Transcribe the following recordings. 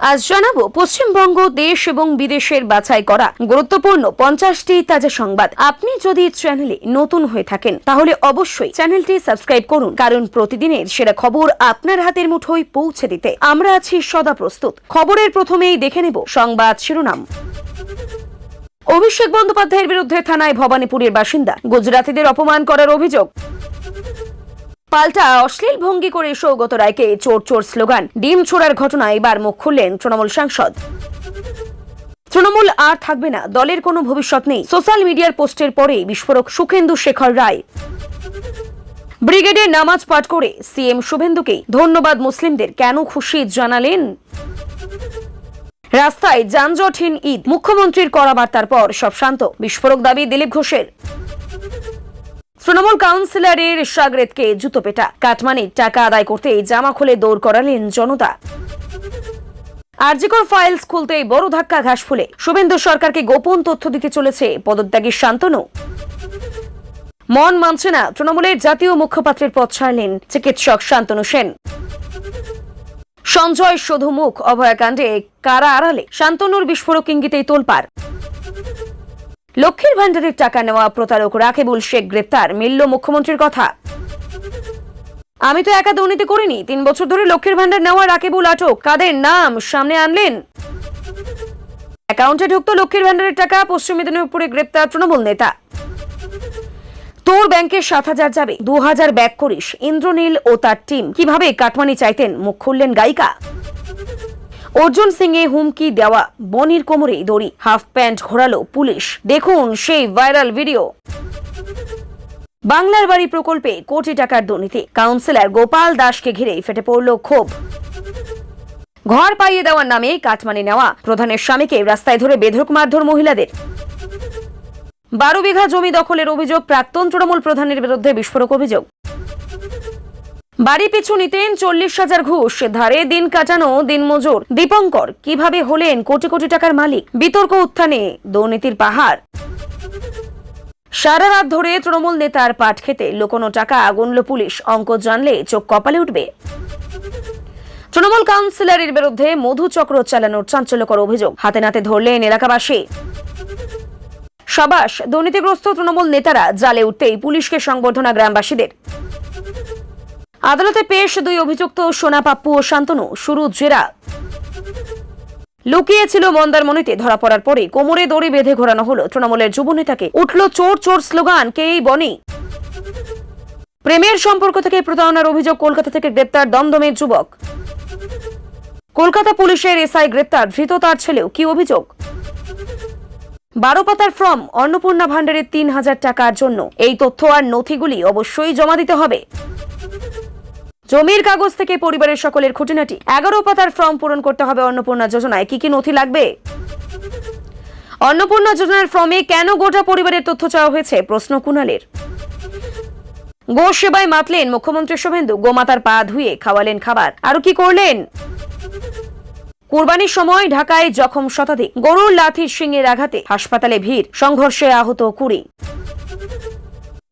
আজ জানাবো পশ্চিমবঙ্গ দেশ এবং বিদেশের বাছাই করা গুরুত্বপূর্ণ 50টি তাজা সংবাদ। আপনি যদি চ্যানেলে নতুন হয়ে থাকেন তাহলে অবশ্যই চ্যানেলটি সাবস্ক্রাইব করুন, কারণ প্রতিদিনের সেরা খবর আপনার হাতের মুঠোয় পৌঁছে দিতে আমরা আছি সদা প্রস্তুত। খবরের প্রথমেই দেখে নেব সংবাদ শিরোনাম। অভিষেক বন্দ্যোপাধ্যায়ের বিরুদ্ধে থানায় ভবানীপুরের বাসিন্দা গুজরাতিদের অপমান করার অভিযোগ। পাল্টা অশ্লীল ভঙ্গি করে সৌগত রায়কে চোর চোর স্লোগান, ডিম ছোড়ার ঘটনায় এবার মুখ খুললেন তৃণমূল সাংসদ। তৃণমূল আর থাকবে না, দলের কোনো ভবিষ্যৎ নেই, সোশ্যাল মিডিয়ার পোস্টের পরেই বিস্ফোরক সুখেন্দু শেখর রায়। ব্রিগেডে নামাজ পাঠ করে সিএম শুভেন্দুকে ধন্যবাদ, মুসলিমদের কেন খুশি জানালেন। রাস্তায় যানজটহীন ঈদ, মুখ্যমন্ত্রীর কড়া বার্তার পর সব শান্ত, বিস্ফোরক দাবি দিলীপ ঘোষের। তৃণমূল কাউন্সিলরের সাগরেদকে জুতো পেটা, কাটমানির টাকা আদায় করতে জামা খুলে দৌড় করালেন জনতা। আরজিকর ফাইলস খুলতেই বড় ধাক্কা ঘাসফুলে, শুভেন্দু সরকারকে গোপন তথ্য দিতে চলেছে পদত্যাগী শান্তনু। মন মানছে না, তৃণমূলের জাতীয় মুখপাত্রের পদ ছাড়লেন চিকিৎসক শান্তনু সেন। সঞ্জয় শুধু মুখ, অভয়াকাণ্ডে কারা আড়ালে, শান্তনুর বিস্ফোরক ইঙ্গিতেই তোলপাড়। লক্ষ্মীর ভান্ডারের টাকা নেওয়া প্রতারক রাকিবুল শেখ গ্রেপ্তার, মিলল মুখ্যমন্ত্রীর কথা। আমি তো একা দুর্নীতি করিনি, 3 বছর ধরে লক্ষ্মীর ভান্ডার নেওয়া রাকিবুল আটক, কাদের নাম সামনে আনলেন। অ্যাকাউন্টে ঢুকতো লক্ষ্মীর ভান্ডারের টাকা, পশ্চিম মেদিনীপুরে গ্রেপ্তার তৃণমূল নেতা। তোর ব্যাংকে 7,000 যাবে, 2,000 ব্যাক করিস, ইন্দ্রনীল ও তার টিম কিভাবে কাটমানি চাইতেন, মুখ খুললেন গায়িকা। অর্জুন সিং এ হুমকি দেওয়া, বনির কোমরে দড়ি, হাফ প্যান্ট ঘোরালো পুলিশ, দেখুন সেই ভাইরাল ভিডিও। বাংলার বাড়ি প্রকল্পে কোটি টাকার দুর্নীতি, কাউন্সিলর গোপাল দাসকে ঘিরে ফেটে পড়ল ক্ষোভ। ঘর পাইয়ে দেওয়ার নামে কাটমানি নেওয়া, প্রধানের স্বামীকে রাস্তায় ধরে বেধড়ক মারধর মহিলাদের। 12 বিঘা জমি দখলের অভিযোগ, প্রাক্তন তৃণমূল প্রধানের বিরুদ্ধে বিস্ফোরক অভিযোগ। বাড়ি পিছু নিতেন 40,000 ঘুষ, ধারে দিন কাটানো দিনমজুর দীপঙ্কর কিভাবে হলেন কোটি কোটি টাকার মালিক, বিতর্ক উত্থানে দুর্নীতির পাহাড়। সারা রাত ধরে তৃণমূল নেতার পাট খেতে লুকোনো টাকা গুনল পুলিশ, অঙ্ক জানলে চোখ কপালে উঠবে। তৃণমূল কাউন্সিলরের বিরুদ্ধে মধু চক্র চালানোর চাঞ্চল্যকর অভিযোগ, হাতে নাতে ধরলেন এলাকাবাসী। সাবাস, দুর্নীতিগ্রস্ত তৃণমূল নেতারা জালে উঠতেই পুলিশকে সংবর্ধনা গ্রামবাসীদের। আদালতে পেশ 2 অভিযুক্ত সোনা পাপ্পু ও শান্তনু, শুরু জেরা। লুকিয়েছিল মন্দারমণিতে, ধরা পড়ার পরে কোমরে দড়ি বেঁধে ঘোরানো হলো তৃণমূলের যুব নেতাকে, উঠল চোর চোর স্লোগান, কেই বনি। প্রেমের সম্পর্ক থেকে প্রতারণার অভিযোগ, কলকাতা থেকে গ্রেপ্তার দমদমের যুবক। কলকাতা পুলিশের এসআই গ্রেপ্তার, ধৃত তার ছেলেও, কি অভিযোগ। 12 পাতার ফর্ম, অন্নপূর্ণা ভান্ডারের 3,000 টাকার জন্য, এই তথ্য আর নথিগুলি অবশ্যই জমা দিতে হবে। জমির কাগজ থেকে পরিবারের সকলের খুঁটিনাটি, 11 পাতার ফর্ম পূরণ করতে হবে। অন্নপূর্ণা যোজনায় কি কি নথি লাগবে। অন্নপূর্ণা যোজনার ফর্মে কেন গোটা পরিবারের তথ্য চাওয়া হয়েছে, প্রশ্ন কুণালের। গো সেবায় মাতলেন মুখ্যমন্ত্রী শুভেন্দু, গোমাতার পা ধুয়ে খাওয়ালেন খাবার, আরো কি করলেন। কুরবানির সময় ঢাকায় জখম শতাধিক, গরুর লাঠির শিঙের আঘাতে হাসপাতালে ভিড়, সংঘর্ষে আহত 20।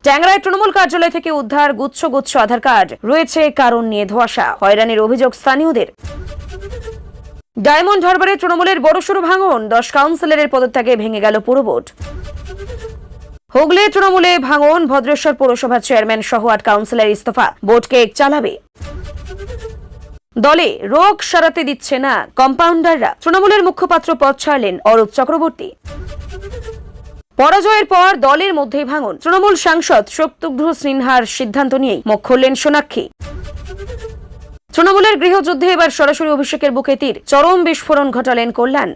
ট্যাংরায় তৃণমূল কার্যালয় থেকে উদ্ধার গুচ্ছ গুচ্ছ আধার কার্ড, রয়েছে কারণ নিয়ে ধোঁয়াশা, হয়রানির অভিযোগ স্থানীয়দের। ডায়মন্ড হারবারে তৃণমূলের বড়সড় ভাঙন, 10 কাউন্সিলরের পদত্যাগে ভেঙে গেল পুরো বোর্ড। হুগলি তৃণমূলে ভাঙন, ভদ্রেশ্বর পৌরসভার চেয়ারম্যান সহ 8 কাউন্সিলর ইস্তফা, বোর্ডকে চালাবে। দলে রোগ সারাতে দিচ্ছে না কম্পাউন্ডাররা, তৃণমূলের মুখপাত্র পদ ছাড়লেন অরূপ চক্রবর্তী। পরাজয়ের পর দলের মধ্যেই ভাঙন, তৃণমূল সাংসদ শক্তিগ্ধ সিনহার সিদ্ধান্ত নিয়েই মুখ খুললেন সোনাক্ষী। তৃণমূলের গৃহযুদ্ধে এবার সরাসরি অভিষেকের বুকে তীর, চরম বিস্ফোরণ ঘটালেন কল্যাণ।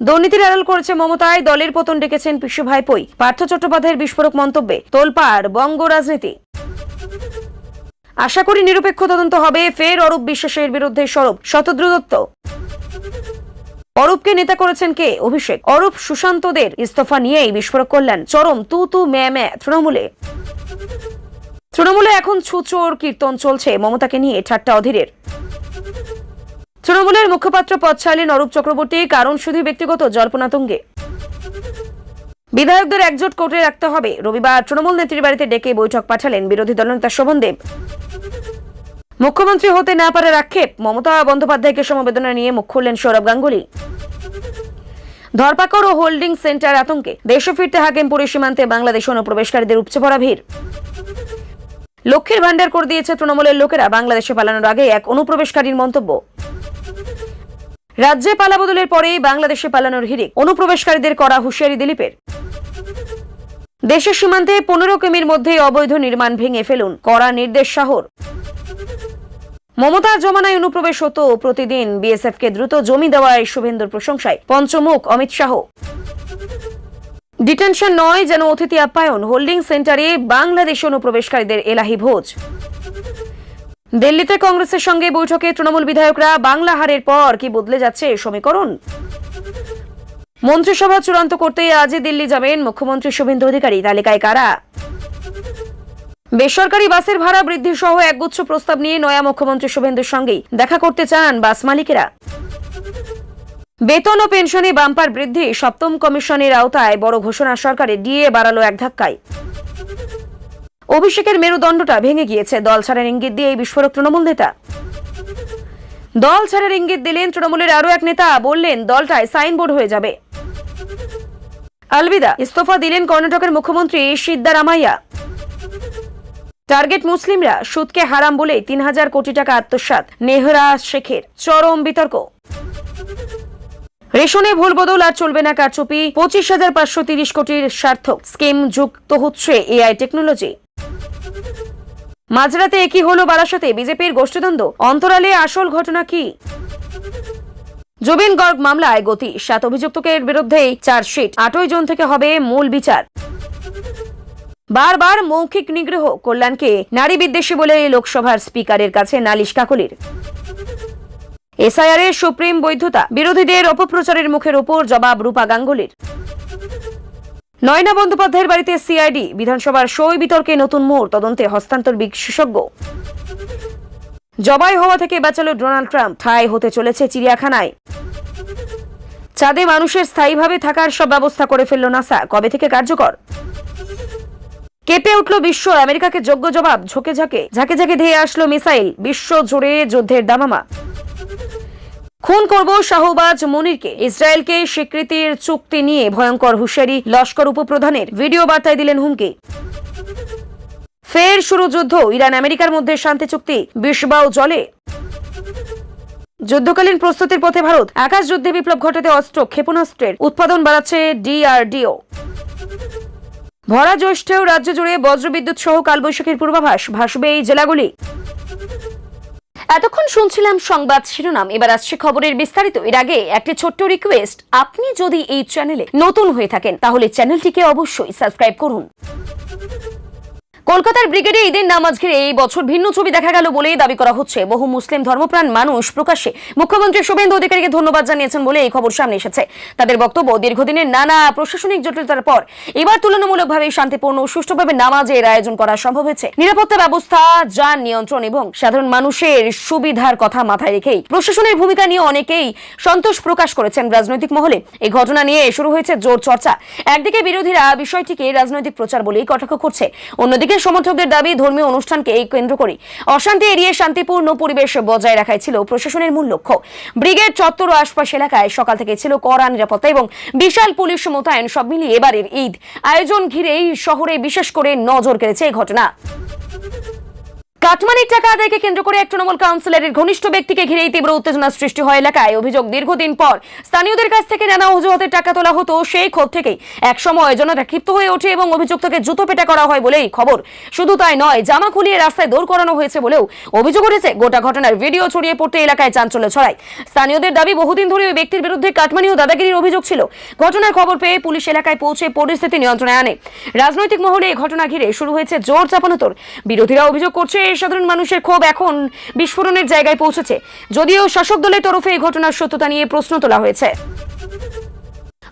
দুর্নীতির আড়াল করেছে মমতায়, দলের পতন ডেকেছেন পিসু ভাইপোই, পার্থ চট্টোপাধ্যায়ের বিস্ফোরক মন্তব্যে তোলপাড় বঙ্গ রাজনীতি। আশা করি নিরপেক্ষ তদন্ত হবে, ফের অরূপ বিশ্বাসের বিরুদ্ধে সরব শতদ্রু দত্ত। অরূপকে নেতা করেছেন কে, অভিষেক। অরূপ সুশান্তদের ইস্তফা নিয়েই বিস্ফোরক কল্যাণ, চরম তু তু ম্যা তৃণমূলে এখন ছুচোর কীর্তন চলছে মমতাকে নিয়ে, ঠাট্টা অধীরের। তৃণমূলের মুখপাত্র পদ ছাড়লেন অরূপ চক্রবর্তী, কারণ শুধু ব্যক্তিগত জল্পনা তুঙ্গে। বিধায়কদের একজোট কোর্টে রাখতে হবে, রবিবার তৃণমূল নেত্রীর বাড়িতে ডেকে বৈঠক পাঠালেন বিরোধী দলনেতা শোভনদেব। মুখ্যমন্ত্রী হতে না পারার আক্ষেপ, মমতা বন্দ্যোপাধ্যায়কে সমবেদনা নিয়ে মুখ খুললেন সৌরভ গাঙ্গুলি। ধরপাকড় ও হোল্ডিং সেন্টার আতঙ্কে দেশে ফিরতে হাকিমপুরের সীমান্তে বাংলাদেশ অনুপ্রবেশকারীদের উপচে পড়া ভিড়। লক্ষ্মীর ভান্ডার করে দিয়েছে তৃণমূলের লোকেরা, বাংলাদেশে পালানোর আগে এক অনুপ্রবেশকারীর মন্তব্য। রাজ্যে পালাবদলের পরেই বাংলাদেশে পালানোর হিড়িক, অনুপ্রবেশকারীদের করা হুঁশিয়ারি দিলীপের। দেশের সীমান্তে 15 কিমির মধ্যে অবৈধ নির্মাণ ভেঙে ফেলুন, কড়া নির্দেশ শাহর। মমতার জমানায় অনুপ্রবেশ হতো প্রতিদিন, বিএসএফকে দ্রুত জমি দেওয়ায় শুভেন্দুর প্রশংসায় পঞ্চমুখ অমিত শাহ। ডিটেনশন নয়, যেন অতিথি আপ্যায়ন, হোল্ডিং সেন্টারে বাংলাদেশ অনুপ্রবেশকারীদের এলাহি ভোজ। দিল্লিতে কংগ্রেসের সঙ্গে বৈঠকে তৃণমূল বিধায়করা, বাংলা হারের পর কি বদলে যাচ্ছে সমীকরণ। মন্ত্রিসভা চূড়ান্ত করতে আজই দিল্লি যাবেন মুখ্যমন্ত্রী শুভেন্দু অধিকারী, তালিকায় কারা। বেসরকারি বাসের ভাড়া বৃদ্ধি সহ একগুচ্ছ প্রস্তাব নিয়ে নয়া মুখ্যমন্ত্রী শুভেন্দুর সঙ্গেই দেখা করতে চান বাস মালিকেরা। বেতন ও পেনশনে বাম্পার বৃদ্ধি, সপ্তম কমিশনের আওতায় বড় ঘোষণা সরকারের, ডিএ বাড়ালো এক ধাক্কায়। অভিষেকের মেরুদণ্ডটা ভেঙে গিয়েছে, দল ছাড়ার ইঙ্গিত দিয়ে এই বিস্ফোরক তৃণমূল নেতা। দল ছাড়ার ইঙ্গিত দিলেন তৃণমূলের আরো এক নেতা, বললেন দলটায় সাইনবোর্ড হয়ে যাবে। আলবিদা, ইস্তফা দিলেন কর্ণাটকের মুখ্যমন্ত্রী সিদ্দারামাইয়া। টার্গেট মুসলিমরা, সুদকে হারাম বলে 3000 কোটি টাকা আত্মসাৎ, নেহরা শেখের চরম বিতর্ক। রেশনে ভুল বদল আর চলবে না কারচুপি, 25,530 কোটির সার্থক স্কিম যুক্ত হচ্ছে এআই টেকনোলজি। মাঝরাতে একই হলো বারাসতে বিজেপির গোষ্ঠীদ্বন্দ্ব, অন্তরালে আসল ঘটনা কি। জুবিন গর্গ মামলায় গতি, 7 অভিযুক্তের বিরুদ্ধেই চার্জশিট, 8 জুন থেকে হবে মূল বিচার। বারবার মৌখিক নিগ্রহ, কল্যাণকে নারী বিদ্বেষী বলে লোকসভার স্পিকারের কাছে নালিশ কাকলির। এসআইআর এর সুপ্রিম বৈধতা, বিরোধীদের অপপ্রচারের মুখের উপর জবাব রূপা গাঙ্গুলির। নয়না বন্দ্যোপাধ্যায়ের বাড়িতে সিআইডি, বিধানসভার সই বিতর্কে নতুন মোড়, তদন্তে হস্তান্তর বিশেষজ্ঞ। জবাই হওয়া থেকে বাঁচালো ডোনাল্ড ট্রাম্প, ঠাঁই হতে চলেছে চিড়িয়াখানায়। চাঁদে মানুষের স্থায়ীভাবে থাকার সব ব্যবস্থা করে ফেলল নাসা, কবে থেকে কার্যকর। কেঁপে উঠল বিশ্ব, আমেরিকাকে যোগ্য জবাব, ঝোঁকে ঝাঁকে ঝাঁকে ধেয়ে আসলো মিসাইল, বিশ্ব জুড়ে যুদ্ধের দামামা। খুন করব শাহবাজ মনিরকে, ইসরায়েলকে স্বীকৃতির চুক্তি নিয়ে ভয়ঙ্কর হুঁশিয়ারি লস্কর উপপ্রধানের, ভিডিও বার্তায় দিলেন হুমকি। ফের শুরু যুদ্ধ, ইরান আমেরিকার মধ্যে শান্তি চুক্তি, বিষবাও জলে। যুদ্ধকালীন প্রস্তুতির পথে ভারত, আকাশ যুদ্ধে বিপ্লব ঘটাতে অস্ত্র ক্ষেপণাস্ত্রের উৎপাদন বাড়াচ্ছে ডিআরডিও। ভরা জ্যৈষ্ঠেও রাজ্য জুড়ে বজ্রবিদ্যুৎ সহ কালবৈশাখীর পূর্বাভাস, ভাসবে এই জেলাগুলি। এতক্ষণ শুনছিলাম সংবাদ শিরোনাম, এবার আসছে খবরের বিস্তারিত। এর আগে একটি ছোট্ট রিকোয়েস্ট, আপনি যদি এই চ্যানেলে নতুন হয়ে থাকেন তাহলে চ্যানেলটিকে অবশ্যই সাবস্ক্রাইব করুন। কলকাতার ব্রিগেডে ঈদের নামাজ ঘিরে এই বছর ভিন্ন ছবি দেখা গেল বলেই দাবি করা হচ্ছে। বহু মুসলিম ধর্মপ্রাণ মানুষ প্রকাশ্যে মুখ্যমন্ত্রী শুভেন্দু অধিকারীকে ধন্যবাদ জানিয়েছেন বলে এই খবর সামনে এসেছে। তাদের বক্তব্য, দীর্ঘদিনের নানা প্রশাসনিক জটিলতার পর এবার তুলনামূলকভাবে শান্তিপূর্ণ ও সুষ্ঠুভাবে নামাজের আয়োজন করা সম্ভব হয়েছে। নিরাপত্তা ব্যবস্থা, যান নিয়ন্ত্রণ এবং সাধারণ মানুষের সুবিধার কথা মাথায় রেখেই প্রশাসনের ভূমিকা নিয়ে অনেকেই সন্তোষ প্রকাশ করেছেন। রাজনৈতিক মহলে এই ঘটনা নিয়ে শুরু হয়েছে জোর চর্চা। একদিকে বিরোধীরা বিষয়টিকে রাজনৈতিক প্রচার বলেই কটাক্ষ করছে, অন্যদিকে সমর্থকদের দাবি ধর্মীয় অনুষ্ঠানকে কেন্দ্র করে অশান্তি এড়িয়ে শান্তিপূর্ণ পরিবেশ বজায় রাখাই ছিল প্রশাসনের মূল লক্ষ্য। ব্রিগেড চত্বর ও আশপাশ এলাকায় সকাল থেকে ছিল কড়া নিরাপত্তা এবং বিশাল পুলিশ মোতায়েন। সব মিলিয়ে এবারের ঈদ আয়োজন ঘিরেই শহরে বিশেষ করে নজর কেড়েছে এই ঘটনা। কাটমানির টাকা আদায়কে কেন্দ্র করে এক তৃণমূল কাউন্সিলরের ঘনিষ্ঠ ব্যক্তিকে ঘিরেই তীব্র উত্তেজনা সৃষ্টি হয় এলাকায়। অভিযোগ, দীর্ঘদিন পর স্থানীয়দের কাছ থেকে নানা অজুহাতে টাকা তোলা হতো। সেই ক্ষোভ থেকেই একসময় জনতা ক্ষিপ্ত হয়ে ওঠে এবং অভিযুক্তকে জুতো পেটা করা হয় বলেই খবর। শুধু তাই নয়, জামা খুলিয়ে রাস্তায় দৌড় করানো হয়েছে বলেও অভিযোগ উঠেছে। গোটা ঘটনার ভিডিও ছড়িয়ে পড়তে এলাকায় চাঞ্চল্য ছড়ায়। স্থানীয়দের দাবি, বহুদিন ধরে ওই ব্যক্তির বিরুদ্ধে কাটমানি ও দাদাগিরির অভিযোগ ছিল। ঘটনার খবর পেয়ে পুলিশ এলাকায় পৌঁছে পরিস্থিতি নিয়ন্ত্রণে আনে। রাজনৈতিক মহলে এই ঘটনা ঘিরে শুরু হয়েছে জোর চাপানোতর। বিরোধীরা অভিযোগ করছে সাধারণ মানুষের ক্ষোভ এখন বিস্ফোরণের জায়গায় পৌঁছেছে, যদিও শাসক দলের তরফে এই ঘটনার সত্যতা নিয়ে প্রশ্ন তোলা হয়েছে।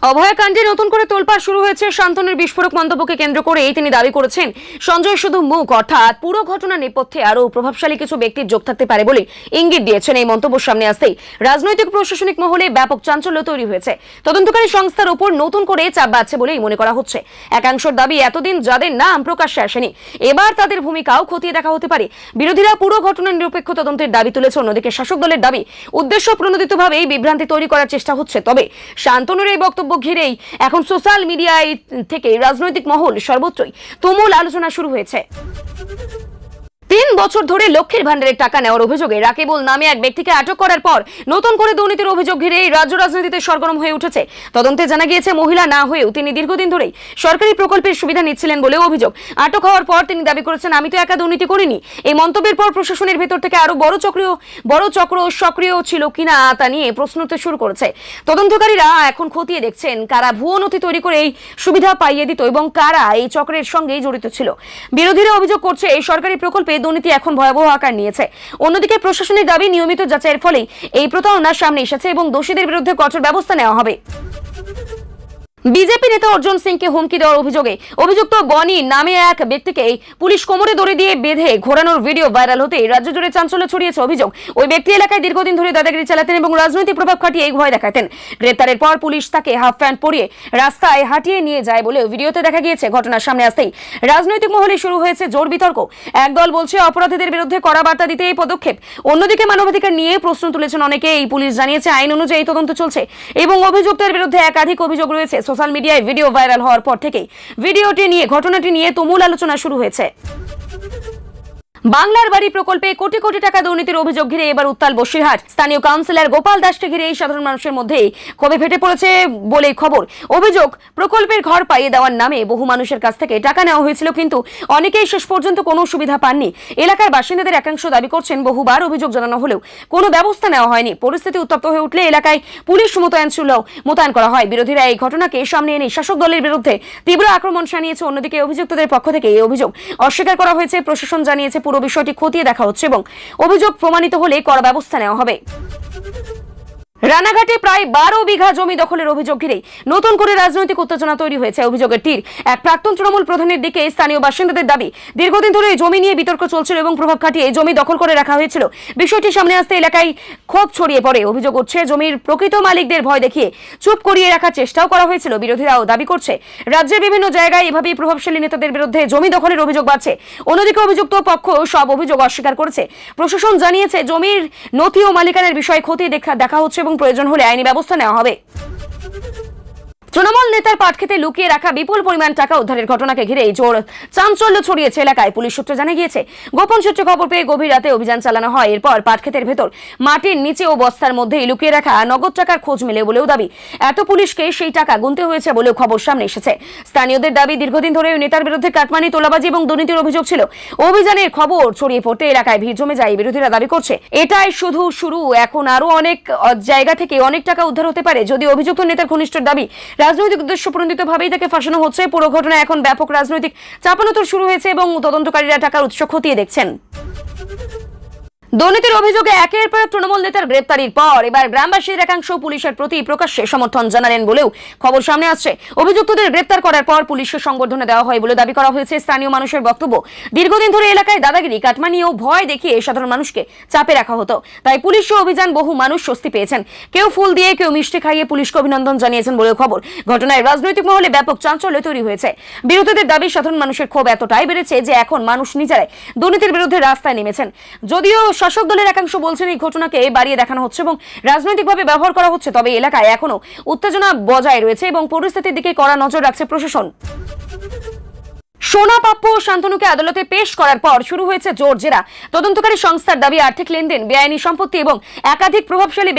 অভয়াকাণ্ডে নতুন করে তোলপাড় শুরু হয়েছে। শান্তনুর বিস্ফোরক মন্তব্যকে কেন্দ্র করে তিনি দাবি করেছেন সঞ্জয় শুধু মুখ, অর্থাৎ পুরো ঘটনার নেপথ্যে আরো প্রভাবশালী কিছু ব্যক্তির যোগ থাকতে পারে বলে ইঙ্গিত দিয়েছেন। এই মন্তব্য সামনে আসতেই রাজনৈতিক প্রশাসনিক মহলে ব্যাপক চাঞ্চল্য তৈরি হয়েছে। তদন্তকারী সংস্থার উপর নতুন করে চাপ বাড়ছে বলেই মনে করা হচ্ছে। একাংশের দাবি, এতদিন যাদের নাম প্রকাশ্যে আসেনি, এবার তাদের ভূমিকাও খতিয়ে দেখা হতে পারে। বিরোধীরা পুরো ঘটনার নিরপেক্ষ তদন্তের দাবি তুলেছে। অন্যদিকে শাসক দলের দাবি, উদ্দেশ্য প্রণোদিতভাবেই বিভ্রান্তি তৈরি করার চেষ্টা হচ্ছে। তবে শান্তনুর এই বক্তব্য ঘিরেই এখন সোশ্যাল মিডিয়ায় থেকে রাজনৈতিক মহল সর্বত্রই তুমুল আলোচনা শুরু হয়েছে। 3 বছর ধরে লক্ষ্মীর ভান্ডারের টাকা নেওয়ার অভিযোগে রাকিবুল নামে এক ব্যক্তিকে আটক করার পর নতুন করে দুর্নীতির অভিযোগ ঘিরে রাজ্য রাজনীতিতে সরগরম হয়ে উঠেছে। তদন্তে জানা গিয়েছে, মহিলা না হয়েও তিনি দীর্ঘদিন ধরেই সরকারি প্রকল্পের সুবিধা নিচ্ছিলেন বলেও অভিযোগ। আটক হওয়ার পর তিনি দাবি করেছেন, আমি তো একা দুর্নীতি করিনি। এই মন্তব্যের পর প্রশাসনের ভেতর থেকে আরো বড় চক্র সক্রিয় ছিল কিনা তা নিয়ে প্রশ্ন উঠতে শুরু করেছে। তদন্তকারীরা এখন খতিয়ে দেখছেন কারা ভুয়ো নথি তৈরি করে এই সুবিধা পাইয়ে দিত এবং কারা এই চক্রের সঙ্গে জড়িত ছিল। বিরোধীরা অভিযোগ করছে, এই সরকারি প্রকল্পে দুর্নীতি এখন ভয়াবহ আকার নিয়েছে। অন্যদিকে প্রশাসনের দাবি, নিয়মিত যাচাইয়ের ফলেই এই প্রতারণার সামনে এসেছে এবং দোষীদের বিরুদ্ধে কঠোর ব্যবস্থা নেওয়া হবে। বিজেপি নেতা অর্জুন সিংকে হুমকি দেওয়ার অভিযোগে অভিযুক্ত বনি নামে এক ব্যক্তিকে পুলিশ কোমরে দড়ি দিয়ে বেঁধে ঘোরানোর ভিডিও ভাইরাল হতে রাজ্য জুড়ে চাঞ্চল্য ছড়িয়েছে। অভিযোগ, ওই ব্যক্তি এলাকায় দীর্ঘদিন ধরে দাদাগিরি চালাতেন এবং রাজনৈতিক প্রভাব খাটিয়ে এই ভয় দেখাতেন। গ্রেপ্তারের পর পুলিশ তাকে হাফ প্যান্ট পরিয়ে রাস্তায় হাঁটিয়ে নিয়ে যায় বলে ভিডিওতে দেখা গিয়েছে। ঘটনার সামনে আসতেই রাজনৈতিক মহলে শুরু হয়েছে জোর বিতর্ক। একদল বলছে অপরাধীদের বিরুদ্ধে কড়া বার্তা দিতে এই পদক্ষেপ। অন্যদিকে মানবাধিকার নিয়ে প্রশ্ন তুলেছেন অনেকে। এই পুলিশ জানিয়েছে, আইন অনুযায়ী তদন্ত চলছে এবং অভিযুক্তের বিরুদ্ধে একাধিক অভিযোগ রয়েছে। সোশ্যাল মিডিয়ায় ভিডিও ভাইরাল হওয়ার পর থেকেই ঘটনাটি নিয়ে তুমুল আলোচনা শুরু হয়েছে। বাংলার বাড়ি প্রকল্পে কোটি কোটি টাকা দুর্নীতির অভিযোগ ঘিরে এবার উত্তাল বসিরহাট। স্থানীয় কাউন্সিলর গোপাল দাসকে ঘিরে এই সাধারণ মানুষের মধ্যেই ক্ষোভে ফেটে পড়েছে বলেই খবর। অভিযোগ, প্রকল্পের ঘর পাইয়ে দেওয়ার নামে বহু মানুষের কাছ থেকে টাকা নেওয়া হয়েছিল, কিন্তু অনেকেই শেষ পর্যন্ত কোনো সুবিধা পাননি। এলাকার বাসিন্দাদের একাংশ দাবি করছেন, বহুবার অভিযোগ জানানো হলেও কোনো ব্যবস্থা নেওয়া হয়নি। পরিস্থিতি উত্তপ্ত হয়ে উঠলে এলাকায় পুলিশ মোতায়েন করা হয়। বিরোধীরা এই ঘটনাকে সামনে এনে শাসক দলের বিরুদ্ধে তীব্র আক্রমণ শানিয়েছে। অন্যদিকে অভিযুক্তদের পক্ষ থেকে এই অভিযোগ অস্বীকার করা হয়েছে। প্রশাসন জানিয়েছে, পুরো বিষয়টি খতিয়ে দেখা হচ্ছে এবং অভিযোগ প্রমাণিত হলে কড়া ব্যবস্থা নেওয়া হবে। রানাঘাটে প্রায় 12 বিঘা জমি দখলের অভিযোগ ঘিরে নতুন করে রাজনৈতিক উত্তেজনা তৈরি হয়েছে। অভিযোগের তীর এক প্রাক্তন তৃণমূল প্রধানের দিকে। স্থানীয় বাসিন্দাদের দাবি, দীর্ঘদিন ধরে জমি নিয়ে বিতর্ক চলছিল এবং প্রভাব খাটিয়ে জমি দখল করে রাখা হয়েছিল। বিষয়টি সামনে আসতে এলাকায় ক্ষোভ ছড়িয়ে পড়ে। অভিযোগ উঠছে, জমির প্রকৃত মালিকদের ভয় দেখিয়ে চুপ করিয়ে রাখার চেষ্টাও করা হয়েছিল। বিরোধীরাও দাবি করছে, রাজ্যের বিভিন্ন জায়গায় এভাবেই প্রভাবশালী নেতাদের বিরুদ্ধে জমি দখলের অভিযোগ বাড়ছে। অন্যদিকে অভিযুক্ত পক্ষ সব অভিযোগ অস্বীকার করেছে। প্রশাসন জানিয়েছে, জমির নথি ও মালিকানার বিষয়ে খতিয়ে দেখা হচ্ছে এবং প্রয়োজন হলে আইনি ব্যবস্থা নেওয়া হবে। তৃণমূল নেতার পাট খেতে লুকিয়ে রাখা বিপুল পরিমাণ টাকা উদ্ধারের ঘটনাকে ঘিরে জোর চাঞ্চল্য ছড়িয়েছে এলাকায়। পুলিশ সূত্রে জানা গিয়েছে, গোপন সূত্রে খবর পেয়ে গভীর রাতে অভিযান চালানো হয়। এরপর পাট খেতের ভেতর মাটির নিচে ও বস্তার মধ্যেই লুকিয়ে রাখা নগদ টাকার খোঁজ মেলে বলেও দাবি। এত পুলিশকে সেই টাকা গুনতে হয়েছে বলেও খবর সামনে এসেছে। স্থানীয়দের দাবি, দীর্ঘদিন ধরে ওই নেতার বিরুদ্ধে কাটমানি, তোলাবাজি এবং দুর্নীতির অভিযোগ ছিল। অভিযানের খবর ছড়িয়ে পড়তে এলাকায় ভিড় জমে যায়। বিরোধীরা দাবি করছে, এটাই শুধু শুরু, এখন আরো অনেক জায়গা থেকে অনেক টাকা উদ্ধার হতে পারে। যদি অভিযুক্ত নেতার ঘনিষ্ঠর দাবি, রাজনৈতিক উদ্দেশ্য প্রণোদিতভাবেই তাকে ফাঁসানো হচ্ছে। পুরো ঘটনা এখন ব্যাপক রাজনৈতিক চাপানোতর শুরু হয়েছে এবং তদন্তকারীরা টাকার উৎস খতিয়ে দেখছেন। দুর্নীতির অভিযোগে একের পর এক তৃণমূল নেতার গ্রেপ্তারির পর এবার গ্রামবাসীর একাংশ পুলিশের প্রতি প্রকাশ্যে সমর্থন জানালেন বলেও খবর সামনে আসছে। অভিযুক্তদের গ্রেপ্তার করার পর পুলিশের সংবর্ধনা দেওয়া হয় বলে দাবি করা হয়েছে। স্থানীয় মানুষের বক্তব্য, দীর্ঘদিন ধরে এলাকায় দাদাগিরি, কাটমানি ও ভয় দেখিয়ে সাধারণ মানুষকে চাপে রাখা হতো। তাই পুলিশ অভিযান বহু মানুষ স্বস্তি পেয়েছেন। কেউ ফুল দিয়ে, কেউ মিষ্টি খাইয়ে পুলিশকে অভিনন্দন জানিয়েছেন বলেও খবর। ঘটনায় রাজনৈতিক মহলে ব্যাপক চাঞ্চল্য তৈরি হয়েছে। বিরোধীদের দাবি, সাধারণ মানুষের ক্ষোভ এতটাই বেড়েছে যে এখন মানুষ নিজেরাই দুর্নীতির বিরুদ্ধে রাস্তায় নেমেছেন। যদিও শাসক দলের একাংশ বলছেন এই ঘটনাকে বাড়িয়ে দেখানো হচ্ছে এবং রাজনৈতিকভাবে ব্যবহার করা হচ্ছে, তবে এলাকায় এখনো উত্তেজনা বজায় রয়েছে এবং পরিস্থিতির দিকে কড়া নজর রাখছে প্রশাসন। সোনা পাপ্পু ও শান্তনুকে আদালতে পেশ করার পর শুরু হয়েছে জোর জেরা। তদন্তকারী সংস্থার দাবি, আর্থিক লেনদেন, বেআইনি সম্পত্তি এবং একাধিক প্রভাবশালী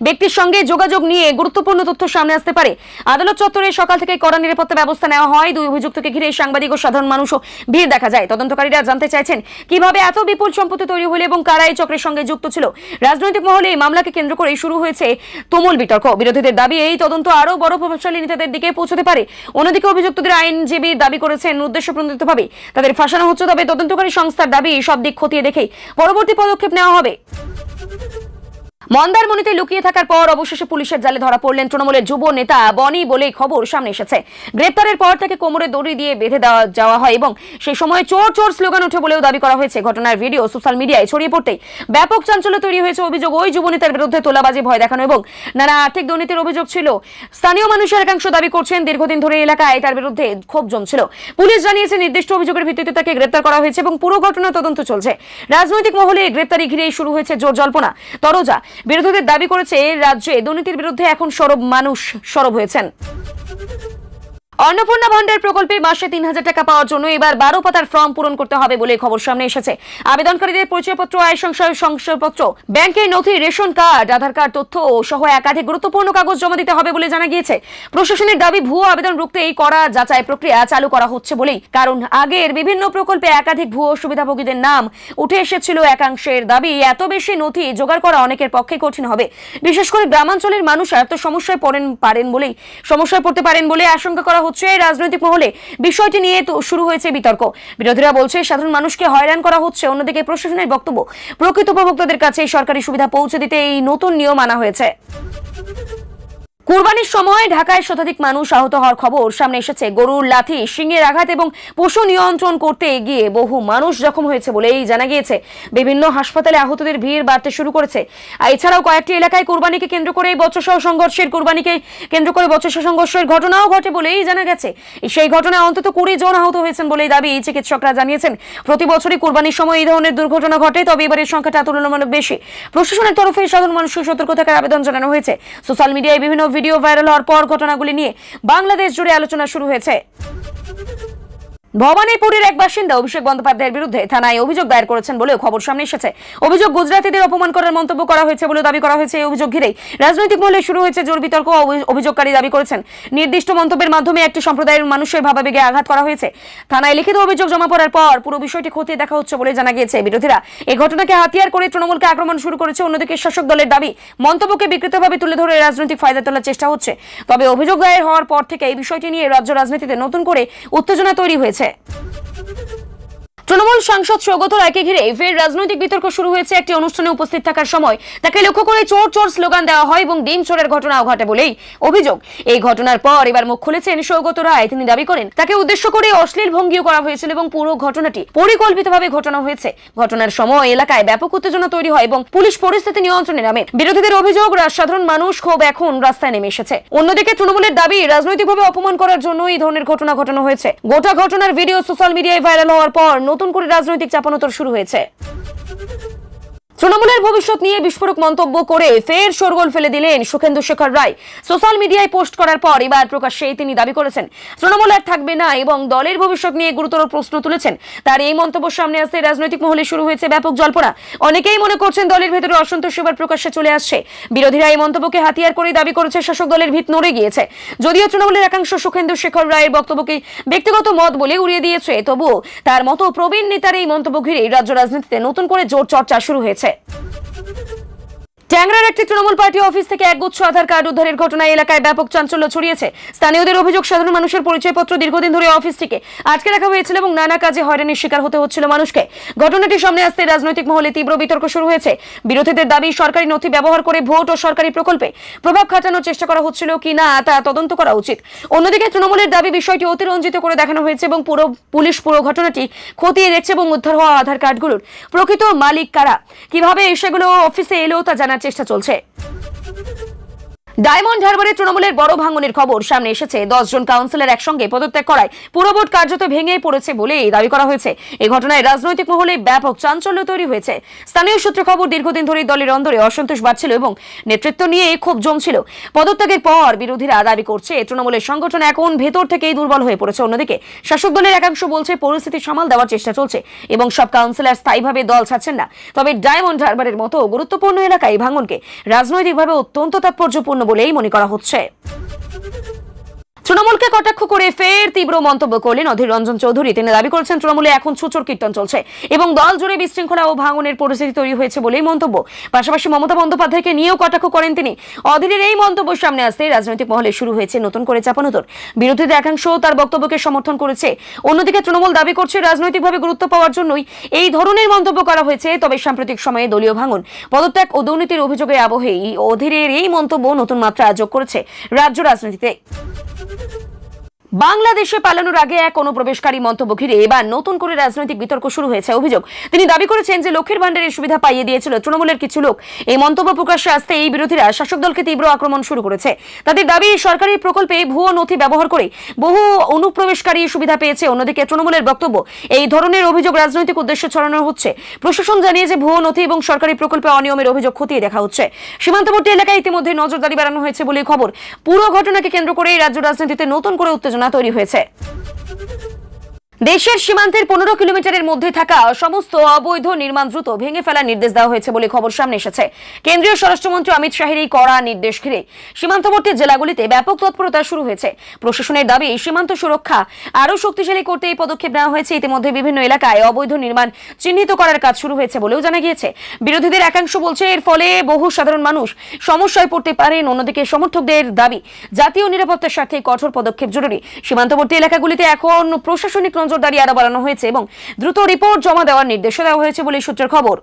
ব্যক্তির সঙ্গে যোগাযোগ নিয়ে গুরুত্বপূর্ণ তথ্য সামনে আসতে পারে। আদালত চত্বরে সকাল থেকে কড়া নিরাপত্তা ব্যবস্থা নেওয়া হয়। দুই অভিযুক্তকে ঘিরে সাংবাদিক ও সাধারণ মানুষও ভিড় দেখা যায়। তদন্তকারীরা জানতে চাইছেন, কিভাবে এত বিপুল সম্পত্তি তৈরি হলো এবং কারা এই চক্রের সঙ্গে যুক্ত ছিল। রাজনৈতিক মহলে এই মামলাকে কেন্দ্র করে শুরু হয়েছে তুমুল বিতর্ক। বিরোধীদের দাবি, এই তদন্ত আরও বড় প্রভাবশালী নেতাদের দিকে পৌঁছতে পারে। অন্যদিকে অভিযুক্তদের আইনজীবী দাবি করেছেন, উদ্দেশ্য প্রণোদিতভাবে তাদের ফাঁসানো হচ্ছে। তবে তদন্তকারী সংস্থার দাবি, সব দিক খতিয়ে দেখেই পরবর্তী পদক্ষেপ নেওয়া হবে। মন্দারমণিতে লুকিয়ে থাকার পর অবশেষে পুলিশের জালে ধরা পড়লেন তৃণমূলের যুব নেতা বনি বলে খবর সামনে এসেছে। গ্রেপ্তারের পর তাকে কোমরে দড়ি দিয়ে বেঁধে যাওয়া হয় এবং সেই সময় চোর চোর স্লোগান ওঠে বলেও দাবি করা হয়েছে। ঘটনার ভিডিও সোশ্যাল মিডিয়ায় ছড়িয়ে পড়তেই ব্যাপক চাঞ্চল্য তৈরি হয়েছে। অভিযোগ, ওই যুব নেতার বিরুদ্ধে তোলাবাজি, ভয় দেখানো এবং নানা আর্থিক দুর্নীতির অভিযোগ ছিল। স্থানীয় মানুষের একাংশ দাবি করছেন দীর্ঘদিন ধরে এলাকায় তার বিরুদ্ধে ক্ষোভ জমছিল। পুলিশ জানিয়েছে নির্দিষ্ট অভিযোগের ভিত্তিতে তাকে গ্রেপ্তার করা হয়েছে এবং পুরো ঘটনা তদন্ত চলছে। রাজনৈতিক মহলে গ্রেপ্তারি ঘিরেই শুরু হয়েছে জোর জল্পনা তরজা। বিরোধীদের দাবি করেছে রাজ্যে দুর্নীতির বিরুদ্ধে এখন মানুষ সরব হয়েছেন। অন্নপূর্ণা ভান্ডার প্রকল্পে মাসে 3,000 টাকা পাওয়ার জন্য এবার 12 পাতার ফর্ম পূরণ করতে হবে বলে খবর সামনে এসেছে। আবেদনকারীদের পরিচয়পত্র, আয় শংসাপত্র, ব্যাংকের নথি, রেশন কার্ড, আধার কার্ড তথ্য সহ একাধিক গুরুত্বপূর্ণ কাগজ জমা দিতে হবে বলে জানা গিয়েছে। প্রশাসনের দাবি, ভুয়ো আবেদন রুখতে এই কড়া যাচাই প্রক্রিয়া চালু করা হচ্ছে বলেই। কারণ আগের বিভিন্ন প্রকল্পে একাধিক ভুয়ো সুবিধাভোগীদের নাম উঠে এসেছিল। একাংশের দাবি, এত বেশি নথি জোগাড় করা অনেকের পক্ষে কঠিন হবে। বিশেষ করে গ্রামাঞ্চলের মানুষ এত সমস্যায় পড়তে পারেন বলে আশঙ্কা করা হচ্ছে। রাজনৈতিক মহলে বিষয়টি নিয়ে তো শুরু হয়েছে বিতর্ক। বিরোধীরা বলছে সাধারণ মানুষকে হয়রান করা হচ্ছে। অন্যদিকে প্রশাসনের বক্তব্য, প্রকৃত উপভোক্তাদের কাছে সরকারি সুবিধা পৌঁছে দিতে এই নতুন নিয়ম আনা হয়েছে। কুরবানির সময় ঢাকায় শতাধিক মানুষ আহত হওয়ার খবর সামনে এসেছে। গরুর লাথি, শিংয়ের আঘাত এবং পশু নিয়ন্ত্রণ করতে গিয়ে বহু মানুষ জখম হয়েছে বলেই জানা গিয়েছে। বিভিন্ন হাসপাতালে আহতদের ভিড় বাড়তে শুরু করেছে। এছাড়াও কয়েকটি এলাকায় কুরবানিকে কেন্দ্র করে বচসা সংঘর্ষের ঘটনাও ঘটে বলেই জানা গেছে। সেই ঘটনায় অন্তত 20 জন আহত হয়েছেন বলেই দাবি চিকিৎসকরা জানিয়েছেন। প্রতি বছরই কুরবানির সময় এই ধরনের দুর্ঘটনা ঘটে, তবে এবারের সংখ্যাটা তুলনামূলক বেশি। প্রশাসনের তরফে সাধারণ মানুষকে সতর্ক থাকার আবেদন জানানো হয়েছে। সোশ্যাল মিডিয়ায় বিভিন্ন ভিডিও ভাইরাল হওয়ার পর ঘটনাগুলি নিয়ে বাংলাদেশ জুড়ে আলোচনা শুরু হয়েছে। ভবানীপুরের এক বাসিন্দা অভিষেক বন্দ্যোপাধ্যায়ের বিরুদ্ধে থানায় অভিযোগ দায়ের করেছেন বলেও খবর সামনে এসেছে। অভিযোগ, গুজরাটিদের অপমান করার মন্তব্য করা হয়েছে বলে দাবি করা হয়েছে। এই অভিযোগ ঘিরেই রাজনৈতিক মহলে শুরু হয়েছে জোর বিতর্ক। অভিযোগকারী দাবি করেছেন নির্দিষ্ট মন্তব্যের মাধ্যমে একটি সম্প্রদায়ের মানুষের ভাবাবেগে আঘাত করা হয়েছে। থানায় লিখিত অভিযোগ জমা পড়ার পর পুরো বিষয়টি খতিয়ে দেখা হচ্ছে বলে জানা গিয়েছে। বিরোধীরা এই ঘটনাকে হাতিয়ার করে তৃণমূলকে আক্রমণ শুরু করেছে। অন্যদিকে শাসক দলের দাবি, মন্তব্যকে বিকৃতভাবে তুলে ধরে রাজনৈতিক ফায়দা তোলার চেষ্টা হচ্ছে। তবে অভিযোগ দায়ের হওয়ার পর থেকে এই বিষয়টি নিয়ে রাজ্য রাজনীতিতে নতুন করে উত্তেজনা তৈরি হয়েছে। তৃণমূল সাংসদ সৌগত রায়কে ঘিরে ফের রাজনৈতিক বিতর্ক শুরু হয়েছে। একটি অনুষ্ঠানে উপস্থিত থাকার সময় তাকে লক্ষ্য করে চোর চোর স্লোগান দেওয়া হয় এবং ডিম চোরের ঘটনাও ঘটে বলেই অভিযোগ। এই ঘটনার পর এবার মুখ খুলেছেন সৌগত রায়। তিনি দাবি করেন তাকে উদ্দেশ্য করে অশ্লীল ভঙ্গিও করা হয়েছিল এবং পুরো ঘটনাটি পরিকল্পিতভাবে ঘটানো হয়েছে। ঘটনার সময় এলাকায় ব্যাপক উত্তেজনা তৈরি হয় এবং পুলিশ পরিস্থিতি নিয়ন্ত্রণে নামে। বিরোধীদের অভিযোগ, সাধারণ মানুষ ক্ষোভ এখন রাস্তায় নেমে এসেছে। অন্যদিকে তৃণমূলের দাবি, রাজনৈতিকভাবে অপমান করার জন্য এই ধরনের ঘটনা ঘটানো হয়েছে। গোটা ঘটনার ভিডিও সোশ্যাল মিডিয়ায় ভাইরাল হওয়ার পর নতুন করে রাজনৈতিক চাপানোতর শুরু হয়েছে। তৃণমূলের ভবিষ্যৎ নিয়ে বিস্ফোরক মন্তব্য করে ফের শোরগোল ফেলে দিলেন সুখেন্দু শেখর রায়। সোশ্যাল মিডিয়ায় পোস্ট করার পর এবার প্রকাশ্যে তিনি দাবি করেছেন তৃণমূল আর থাকবে না এবং দলের ভবিষ্যৎ নিয়ে গুরুতর প্রশ্ন তুলেছেন। তার এই মন্তব্য সামনে আসতে রাজনৈতিক মহলে শুরু হয়েছে ব্যাপক জল্পনা। অনেকেই মনে করছেন দলের ভেতরে অসন্তোষ এবার প্রকাশ্যে চলে আসছে। বিরোধীরা এই মন্তব্যকে হাতিয়ার করে দাবি করেছে শাসক দলের ভিত নড়ে গিয়েছে। যদিও তৃণমূলের একাংশ সুখেন্দু শেখর রায়ের বক্তব্যকে ব্যক্তিগত মত বলে উড়িয়ে দিয়েছে, তবুও তার মতো প্রবীণ নেতার এই মন্তব্য ঘিরে রাজ্য রাজনীতিতে নতুন করে জোর চর্চা শুরু হয়েছে। ট্যাংরার একটি তৃণমূল পার্টি অফিস থেকে একগুচ্ছ আধার কার্ড উদ্ধারের ঘটনায় এলাকায় ব্যাপক চাঞ্চল্য ছড়িয়েছে। স্থানীয়দের অভিযোগ, সাধারণ মানুষের পরিচয়পত্র দীর্ঘদিন ধরে অফিসটিকে আটকে রাখা হয়েছিল এবং নানা কাজে হয়রানির শিকার হতে হচ্ছিল মানুষকে। ঘটনাটি সামনে আসতে রাজনৈতিক মহলে তীব্র বিতর্ক শুরু হয়েছে। বিরোধীদের দাবি, সরকারি নথি ব্যবহার করে ভোট ও সরকারি প্রকল্পে প্রভাব খাটানোর চেষ্টা করা হচ্ছিল কিনা তা তদন্ত করা উচিত। অন্যদিকে তৃণমূলের দাবি, বিষয়টি অতিরঞ্জিত করে দেখানো হয়েছে এবং পুলিশ পুরো ঘটনাটি খতিয়ে দেখছে এবং উদ্ধার হওয়া আধার কার্ডগুলোর প্রকৃত মালিক কারা, কিভাবে সেগুলো অফিসে এলো তা জানার চেষ্টা চলছে। ডায়মন্ড হারবারে তৃণমূলের বড় ভাঙনের খবর সামনে এসেছে। 10 জন কাউন্সিলর একসঙ্গে পদত্যাগ করায় পুরো বোর্ড কার্যত ভেঙে পড়েছে বলে দাবি করা হয়েছে। এই ঘটনায় রাজনৈতিক মহলে ব্যাপক চাঞ্চল্য তৈরি হয়েছে। স্থানীয় সূত্রে খবর, দীর্ঘদিন ধরে দলের অন্দরে অসন্তোষ বাড়ছিল এবং নেতৃত্ব নিয়ে ক্ষোভ জমছিল। পদত্যাগের পর বিরোধীরা দাবি করছে তৃণমূলের সংগঠন এখন ভেতর থেকেই দুর্বল হয়ে পড়েছে। অন্যদিকে শাসক দলের একাংশ বলছে পরিস্থিতি সামাল দেওয়ার চেষ্টা চলছে এবং সব কাউন্সিলর স্থায়ীভাবে দল ছাড়ছেন না। তবে ডায়মন্ড হারবারের মতো গুরুত্বপূর্ণ এলাকায় ভাঙনকে রাজনৈতিকভাবে অত্যন্ত তাৎপর্যপূর্ণ বলেই মনে করা হচ্ছে। তৃণমূলকে কটাক্ষ করে ফের তীব্র মন্তব্য করলেন অধীর রঞ্জন চৌধুরী। তিনি দাবি করেছেন তৃণমূলে এখন ছুচোর কীর্তন চলছে এবং দল জুড়ে বিশৃঙ্খলা ও ভাঙনের পরিস্থিতি তৈরি হয়েছে বলেই মন্তব্য। পাশাপাশি মমতা বন্দ্যোপাধ্যায়কে নিয়েও কটাক্ষ করেন তিনি। অধীরের এই মন্তব্য সামনে আসতেই রাজনৈতিক মহলে শুরু হয়েছে নতুন করে চাপানোতর। বিরোধীদের একাংশ তার বক্তব্যকে সমর্থন করেছে, অন্যদিকে তৃণমূল দাবি করছে রাজনৈতিকভাবে গুরুত্ব পাওয়ার জন্যই এই ধরনের মন্তব্য করা হয়েছে। তবে সাম্প্রতিক সময়ে দলীয় ভাঙন, পদত্যাগ ও দুর্নীতির অভিযোগের আবহেই অধীরের এই মন্তব্য নতুন মাত্রা যোগ করেছে রাজ্য রাজনীতিতে। বাংলাদেশে পালানোর আগে এক অনুপ্রবেশকারী মন্তব্য ঘিরে এবার নতুন করে রাজনৈতিক বিতর্ক শুরু হয়েছে। অভিযোগ, তিনি দাবি করেছেন যে লক্ষ্মীর ভান্ডারের সুবিধা পাইয়ে দিয়েছিল তৃণমূলের কিছু লোক। এই মন্তব্য প্রকাশ্যে আসতে এই বিরোধীরা শাসক দলকে তীব্র আক্রমণ শুরু করেছে। তাদের দাবি, সরকারি প্রকল্পে ভুয়ো নথি ব্যবহার করে বহু অনুপ্রবেশকারী সুবিধা পেয়েছে। অন্যদিকে তৃণমূলের বক্তব্য, এই ধরনের অভিযোগ রাজনৈতিক উদ্দেশ্যে ছড়ানো হচ্ছে। প্রশাসন জানিয়েছে ভুয়ো নথি এবং সরকারি প্রকল্পে অনিয়মের অভিযোগ খতিয়ে দেখা হচ্ছে। সীমান্তবর্তী এলাকায় ইতিমধ্যে নজরদারি বাড়ানো হয়েছে বলে খবর। পুরো ঘটনাকে কেন্দ্র করে রাজ্য রাজনীতিতে নতুন করে উত্তেজনা তৈরি হয়েছে। দেশের সীমান্তের 15 কিলোমিটারের মধ্যে থাকা সমস্ত অবৈধ নির্মাণ দ্রুত ভেঙে ফেলার নির্দেশ দেওয়া হয়েছে বলে খবর সামনে এসেছে। কেন্দ্রীয় স্বরাষ্ট্রমন্ত্রী অমিত শাহের এই কড়া নির্দেশ ঘিরে সীমান্তবর্তী জেলাগুলিতে ব্যাপক তৎপরতা শুরু হয়েছে। প্রশাসনের দাবি, সীমান্ত সুরক্ষা আরও শক্তিশালী করতে এই পদক্ষেপ নেওয়া হয়েছে। ইতিমধ্যে বিভিন্ন এলাকায় অবৈধ নির্মাণ চিহ্নিত করার কাজ শুরু হয়েছে বলেও জানা গিয়েছে। বিরোধীদের একাংশ বলছে এর ফলে বহু সাধারণ মানুষ সমস্যায় পড়তে পারেন। অন্যদিকে সমর্থকদের দাবি, জাতীয় নিরাপত্তার স্বার্থে কঠোর পদক্ষেপ জরুরি। সীমান্তবর্তী এলাকাগুলিতে এখন প্রশাসনিক নজরদারি আরো বাড়ানো হয়েছে এবং দ্রুত রিপোর্ট জমা দেওয়ার নির্দেশ দেওয়া হয়েছে বলে সূত্রের খবর।